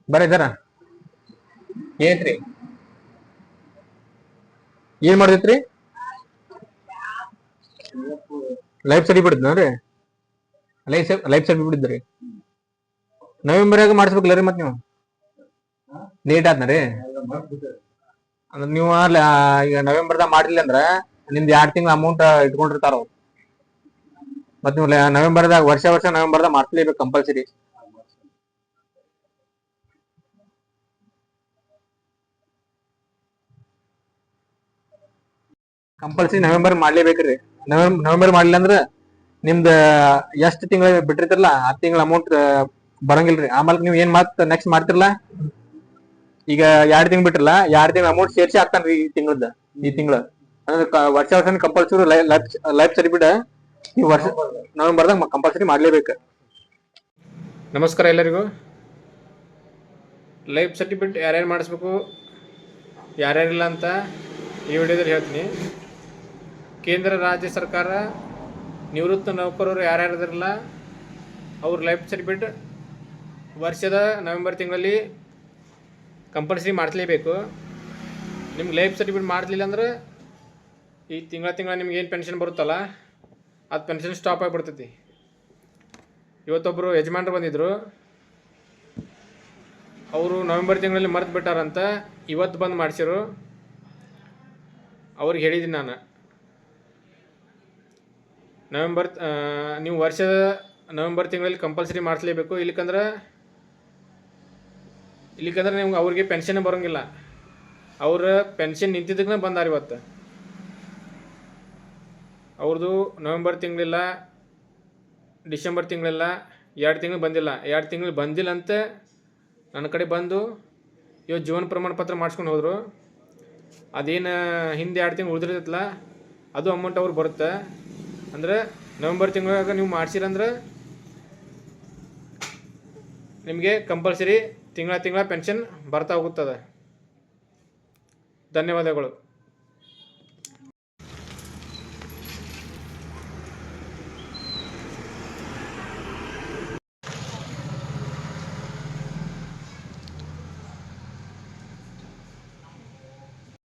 ಬರ್ರಿ ಜರ ಏನೈತ್ರಿ ಏನ್ ಮಾಡ್ತೈತ್ರಿ ಲೈಫ್ ಸರ್ಟಿಫಿಕೇಟ್ ಬಿಡ್ತೀರಿ ಲೈಫ್ ಸರ್ಟಿಫಿಕೇಟ್ ಬಿಟ್ಟಿದ್ರಿ ನವೆಂಬರ್ಯಾಗ ಮಾಡಿಸ್ಬೇಕಲ್ಲ ರೀ ಮತ್ತೆ ನೀವು ಲೇಟ್ ಆದ್ನ ರೀ ಅಂದ್ರೆ ನೀವು ಈಗ ನವೆಂಬರ್ದಾಗ ಮಾಡಿಲ್ಲ ಅಂದ್ರ ನಿಮ್ದು 2 ತಿಂಗಳ ಅಮೌಂಟ್ ಇಟ್ಕೊಂಡಿರ್ತಾರ ಅವ್ರು ಮತ್ತೆ ನೀವು ನವೆಂಬರ್ದಾಗ ವರ್ಷ ನವೆಂಬರ್ದಾಗ ಮಾಡಿಸ್ಲೇಬೇಕು ಕಂಪಲ್ಸರಿ ನವೆಂಬರ್ ಮಾಡ್ಲೇಬೇಕ್ರಿ ನವೆಂಬರ್ ಮಾಡ್ಲಿಲ್ಲ ಅಂದ್ರ ನಿಮ್ದ ಎಷ್ಟ್ ತಿಂಗಳ ಬಿಟ್ಟಿರ್ತಿರಲ್ಲ 10 ತಿಂಗಳ ಅಮೌಂಟ್ ಬರಂಗಿಲ್ರಿ ಆಮೇಲೆ ನೀವ್ ಏನ್ ಮತ್ ನೆಕ್ಸ್ಟ್ ಮಾಡ್ತಿರಲ್ಲ ಈಗ 2 ತಿಂಗಳು ಬಿಟ್ರಲ್ಲ 2 ತಿಂಗಳ ಅಮೌಂಟ್ ಸೇರ್ಸಿ ಹಾಕ್ತಾನ್ರಿ ಈ ತಿಂಗಳ ಅಂದ್ರೆ ವರ್ಷ ಕಂಪಲ್ಸರಿ ಲೈಫ್ ಸರ್ಟಿಫಿಕೇಟ್ ಈ ವರ್ಷ ನವೆಂಬರ್ದಾಗ ಕಂಪಲ್ಸರಿ ಮಾಡ್ಲೇಬೇಕು. ನಮಸ್ಕಾರ ಎಲ್ಲರಿಗೂ. ಲೈಫ್ ಸರ್ಟಿಫಿಕೇಟ್ ಯಾರ್ಯಾರು ಮಾಡಿಸ್ಬೇಕು ಯಾರ್ಯಾರಿಲ್ಲ ಅಂತ ಈ ವಿಡಿಯೋದಲ್ಲಿ ಹೇಳ್ತೀನಿ. ಕೇಂದ್ರ ರಾಜ್ಯ ಸರ್ಕಾರ ನಿವೃತ್ತ ನೌಕರರು ಯಾರ್ಯಾರಿದಾರಲ್ಲ ಅವ್ರ ಲೈಫ್ ಸರ್ಟಿಫಿಕೇಟ್ ವರ್ಷದ ನವೆಂಬರ್ ತಿಂಗಳಲ್ಲಿ ಕಂಪಲ್ಸರಿ ಮಾಡಿಸ್ಲೇಬೇಕು. ನಿಮ್ಗೆ ಲೈಫ್ ಸರ್ಟಿಫಿಕೇಟ್ ಮಾಡಿಸ್ಲಿಲ್ಲ ಅಂದ್ರೆ ಈ ತಿಂಗಳ ನಿಮ್ಗೆ ಏನು ಪೆನ್ಷನ್ ಬರುತ್ತಲ್ಲ ಅದು ಪೆನ್ಷನ್ ಸ್ಟಾಪ್ ಆಗಿಬಿಡ್ತೈತಿ. ಇವತ್ತೊಬ್ಬರು ಯಜಮಾನ್ರು ಬಂದಿದ್ದರು, ಅವರು ನವೆಂಬರ್ ತಿಂಗಳಲ್ಲಿ ಮರ್ತು ಬಿಟ್ಟಾರಂತ ಇವತ್ತು ಬಂದು ಮಾಡಿಸಿರು. ಅವ್ರಿಗೆ ಹೇಳಿದ್ದೀನಿ ನಾನು, ನೀವು ವರ್ಷದ ನವೆಂಬರ್ ತಿಂಗಳಲ್ಲಿ ಕಂಪಲ್ಸರಿ ಮಾಡಿಸ್ಲೇಬೇಕು. ಇಲ್ಲಿಕಂದ್ರೆ ನಿಮ್ಗೆ ಅವ್ರಿಗೆ ಪೆನ್ಷನ್ ಬರೋಂಗಿಲ್ಲ. ಅವ್ರ ಪೆನ್ಷನ್ ನಿಂತಿದ್ದಕ್ಕೆ ಬಂದಾರ ಇವತ್ತು. ಅವ್ರದ್ದು ನವೆಂಬರ್ ತಿಂಗಳಿಲ್ಲ, ಡಿಸೆಂಬರ್ ತಿಂಗಳಿಲ್ಲ, 2 ತಿಂಗಳು ಬಂದಿಲ್ಲ. 2 ತಿಂಗಳು ಬಂದಿಲ್ಲ ಅಂತ ನನ್ನ ಕಡೆ ಬಂದು ಇವತ್ತು ಜೀವನ ಪ್ರಮಾಣ ಪತ್ರ ಮಾಡಿಸ್ಕೊಂಡು ಹೋದರು. ಅದೇನು ಹಿಂದೆ 2 ತಿಂಗಳು ಉಳಿದಿರ್ತೈತಲ್ಲ ಅದು ಅಮೌಂಟ್ ಅವ್ರಿಗೆ ಬರುತ್ತೆ. ಅಂದರೆ ನವೆಂಬರ್ ತಿಂಗಳಾಗ ನೀವು ಮಾಡ್ಸಿರಂದ್ರೆ ನಿಮಗೆ ಕಂಪಲ್ಸರಿ ತಿಂಗಳ ಪೆನ್ಷನ್ ಬರ್ತಾ ಹೋಗುತ್ತದೆ. ಧನ್ಯವಾದಗಳು.